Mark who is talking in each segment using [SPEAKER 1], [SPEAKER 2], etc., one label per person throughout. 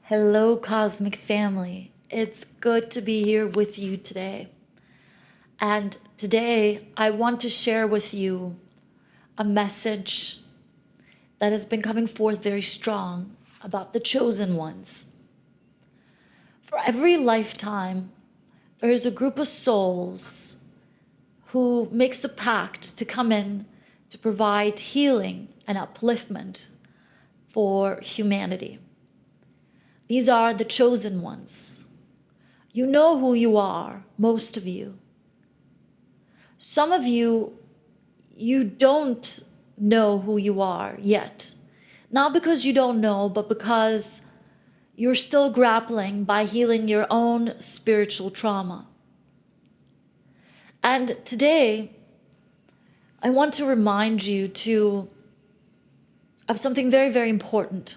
[SPEAKER 1] Hello, Cosmic Family. It's good to be here with you today. And today, I want to share with you a message that has been coming forth very strong about the chosen ones. For every lifetime, there is a group of souls who makes a pact to come in to provide healing and upliftment for humanity. These are the chosen ones. You know who you are, most of you. Some of you, you don't know who you are yet. Not because you don't know, but because you're still grappling by healing your own spiritual trauma. And today, I want to remind you of something very, very important.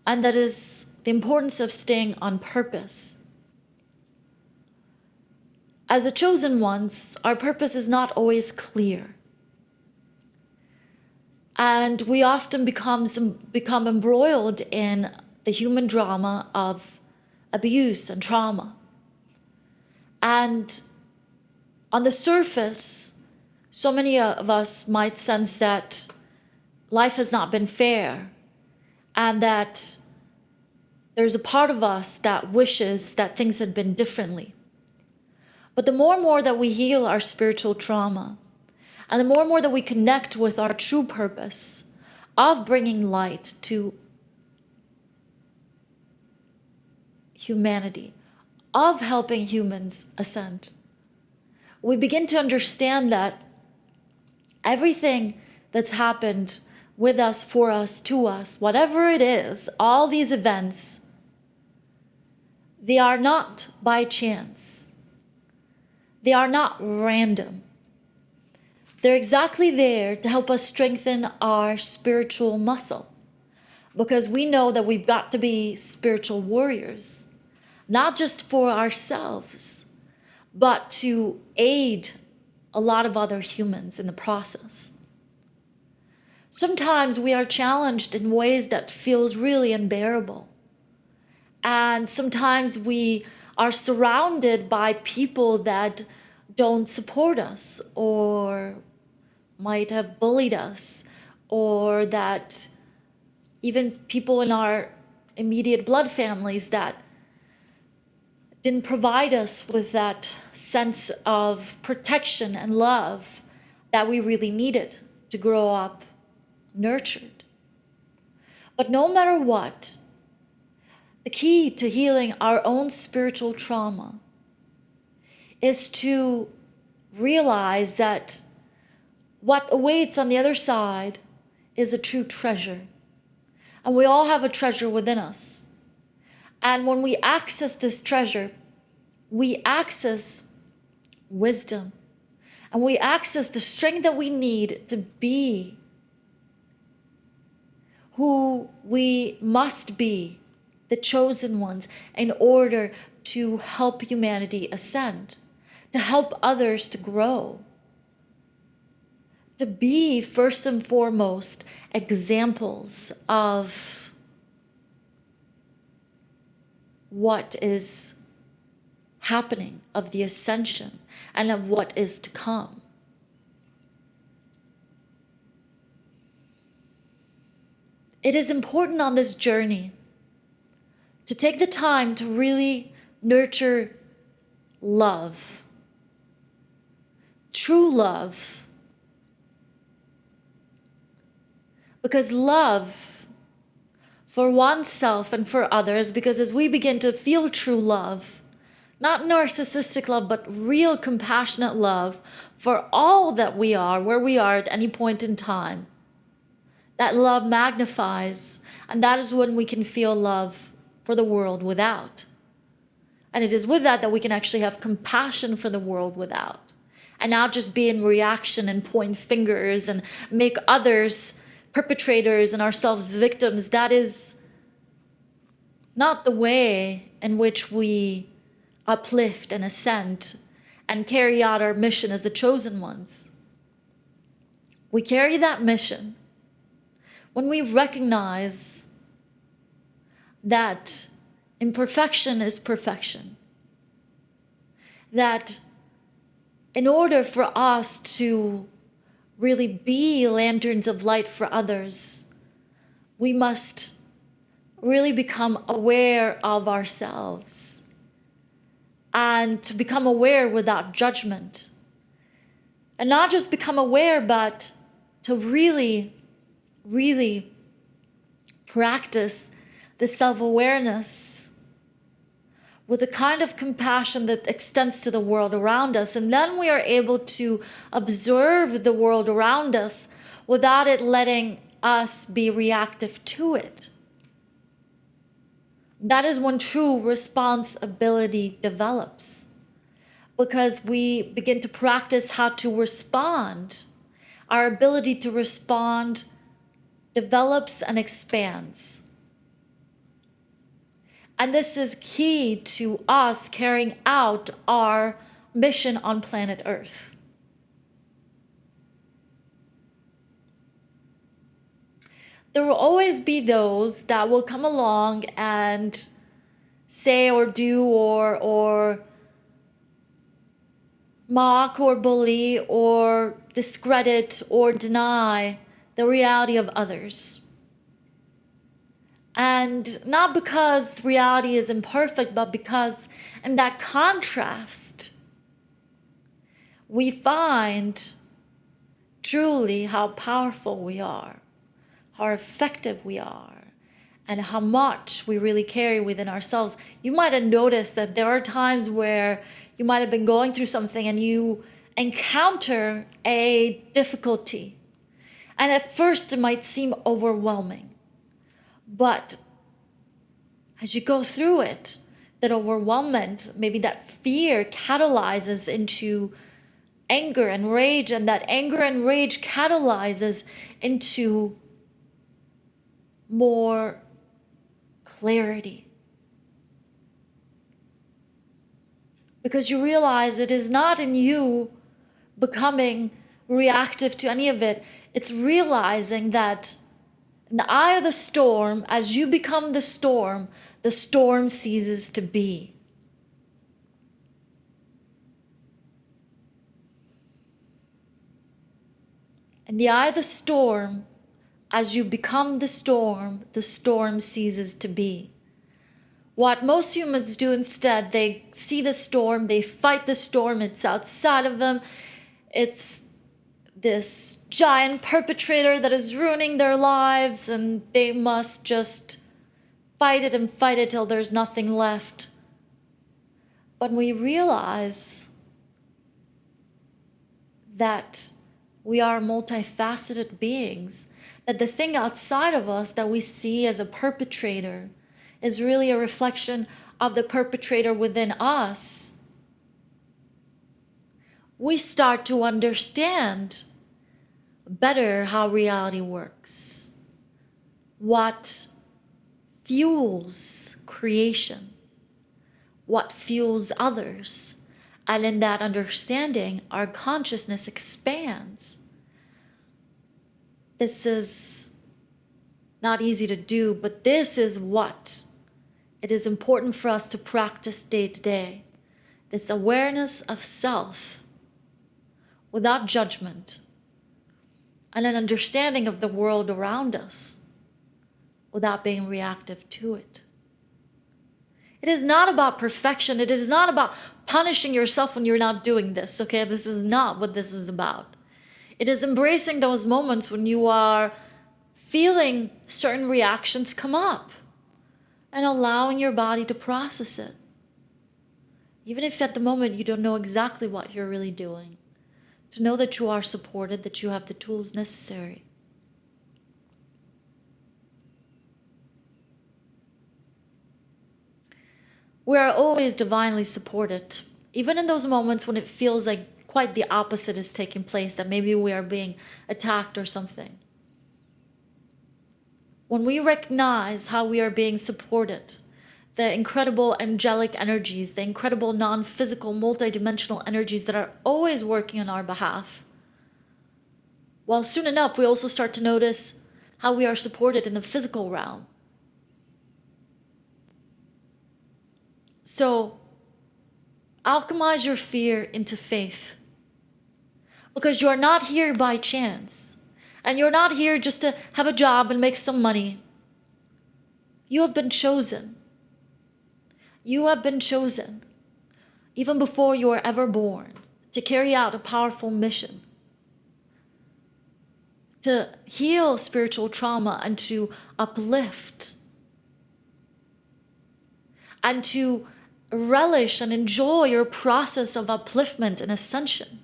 [SPEAKER 1] And that is the importance of staying on purpose. As the chosen ones, our purpose is not always clear. And we often become embroiled in the human drama of abuse and trauma. And on the surface, so many of us might sense that life has not been fair, and that there's a part of us that wishes that things had been differently. But the more and more that we heal our spiritual trauma, and the more and more that we connect with our true purpose of bringing light to humanity, of helping humans ascend, we begin to understand that everything that's happened with us, for us, to us, whatever it is, all these events, they are not by chance. They are not random. They're exactly there to help us strengthen our spiritual muscle, because we know that we've got to be spiritual warriors, not just for ourselves, but to aid a lot of other humans in the process. Sometimes we are challenged in ways that feels really unbearable. And sometimes we are surrounded by people that don't support us, or might have bullied us, or that even people in our immediate blood families that didn't provide us with that sense of protection and love that we really needed to grow up nurtured. But no matter what, the key to healing our own spiritual trauma is to realize that what awaits on the other side is a true treasure. And we all have a treasure within us. And when we access this treasure, we access wisdom. And we access the strength that we need to be who we must be, the chosen ones, in order to help humanity ascend, to help others to grow, to be first and foremost examples of what is happening, of the ascension, and of what is to come. It is important on this journey to take the time to really nurture love, true love. Because love for oneself and for others, because as we begin to feel true love, not narcissistic love, but real compassionate love for all that we are, where we are at any point in time, that love magnifies, and that is when we can feel love for the world without. And it is with that that we can actually have compassion for the world without, and not just be in reaction and point fingers and make others perpetrators and ourselves victims. That is not the way in which we uplift and ascend and carry out our mission as the chosen ones. We carry that mission when we recognize that Imperfection is perfection. That in order for us to really be lanterns of light for others, we must really become aware of ourselves. And to become aware without judgment. And not just become aware, but to really, really practice the self-awareness with a kind of compassion that extends to the world around us. And then we are able to observe the world around us without it letting us be reactive to it. That is when true responsibility develops, because we begin to practice how to respond. Our ability to respond develops and expands. And this is key to us carrying out our mission on planet Earth. There will always be those that will come along and say or do or mock or bully or discredit or deny the reality of others. And not because reality is imperfect, but because in that contrast, we find truly how powerful we are, how effective we are, and how much we really carry within ourselves. You might have noticed that there are times where you might have been going through something and you encounter a difficulty. And at first it might seem overwhelming. But as you go through it, that overwhelmment, maybe that fear catalyzes into anger and rage, and that anger and rage catalyzes into more clarity. Because you realize it is not in you becoming reactive to any of it. It's realizing that in the eye of the storm, as you become the storm ceases to be. In the eye of the storm, as you become the storm ceases to be. What most humans do instead, they see the storm, they fight the storm, it's outside of them, it's this giant perpetrator that is ruining their lives, and they must just fight it till there's nothing left. But we realize that we are multifaceted beings, that the thing outside of us that we see as a perpetrator is really a reflection of the perpetrator within us. We start to understand better how reality works, what fuels creation, what fuels others, and in that understanding, our consciousness expands. This is not easy to do, but this is what it is important for us to practice day to day. This awareness of self without judgment, and an understanding of the world around us without being reactive to it. It is not about perfection. It is not about punishing yourself when you're not doing this, okay? This is not what this is about. It is embracing those moments when you are feeling certain reactions come up and allowing your body to process it. Even if at the moment you don't know exactly what you're really doing, to know that you are supported, that you have the tools necessary. We are always divinely supported, even in those moments when it feels like quite the opposite is taking place, that maybe we are being attacked or something. When we recognize how we are being supported, the incredible angelic energies, the incredible non-physical, multidimensional energies that are always working on our behalf, well, soon enough, we also start to notice how we are supported in the physical realm. So alchemize your fear into faith, because you're not here by chance, and you're not here just to have a job and make some money. You have been chosen. You have been chosen, even before you were ever born, to carry out a powerful mission, to heal spiritual trauma and to uplift, and to relish and enjoy your process of upliftment and ascension.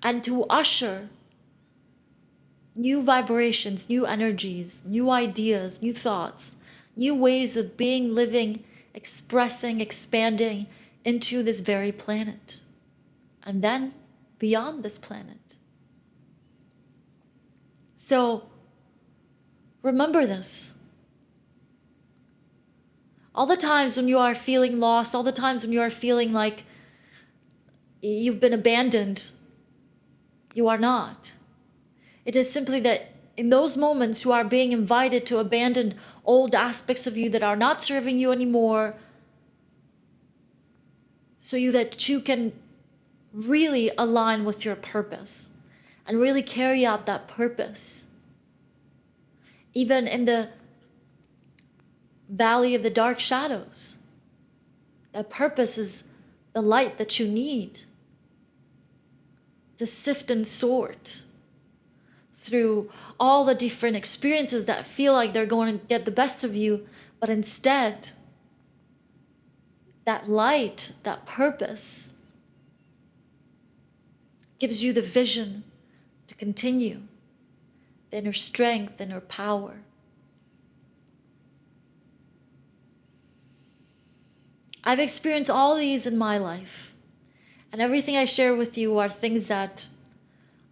[SPEAKER 1] And to usher new vibrations, new energies, new ideas, new thoughts, new ways of being, living, expressing, expanding into this very planet. And then beyond this planet. So remember this. All the times when you are feeling lost, all the times when you are feeling like you've been abandoned, you are not. It is simply that in those moments you are being invited to abandon old aspects of you that are not serving you anymore, so that you can really align with your purpose and really carry out that purpose. Even in the valley of the dark shadows, that purpose is the light that you need to sift and sort through all the different experiences that feel like they're going to get the best of you, but instead, that light, that purpose, gives you the vision to continue, the inner strength, the inner power. I've experienced all these in my life, and everything I share with you are things that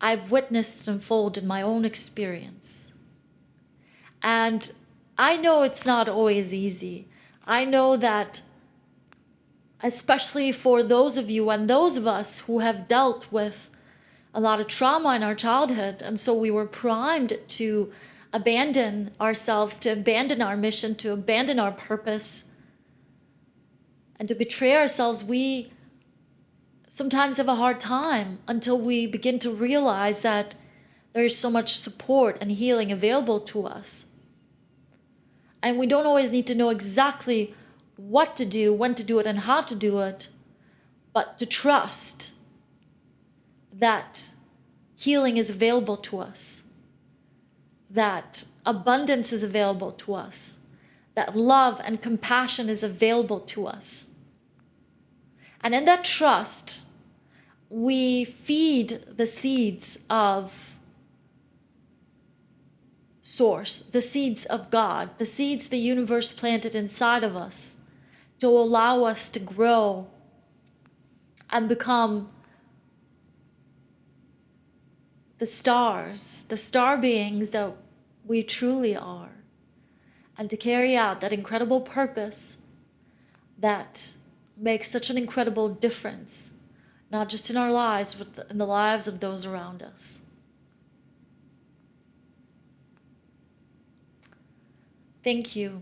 [SPEAKER 1] I've witnessed unfold in my own experience. And I know it's not always easy. I know that, especially for those of you and those of us who have dealt with a lot of trauma in our childhood, and so we were primed to abandon ourselves, to abandon our mission, to abandon our purpose, and to betray ourselves, we sometimes have a hard time until we begin to realize that there is so much support and healing available to us. And we don't always need to know exactly what to do, when to do it, and how to do it, but to trust that healing is available to us, that abundance is available to us, that love and compassion is available to us. And in that trust, we feed the seeds of Source, the seeds of God, the seeds the universe planted inside of us to allow us to grow and become the stars, the star beings that we truly are, and to carry out that incredible purpose that makes such an incredible difference, not just in our lives, but in the lives of those around us. Thank you.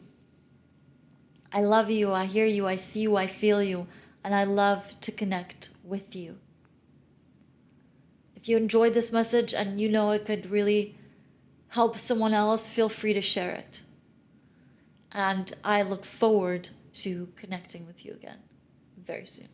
[SPEAKER 1] I love you, I hear you, I see you, I feel you, and I love to connect with you. If you enjoyed this message and you know it could really help someone else, feel free to share it. And I look forward to connecting with you again very soon.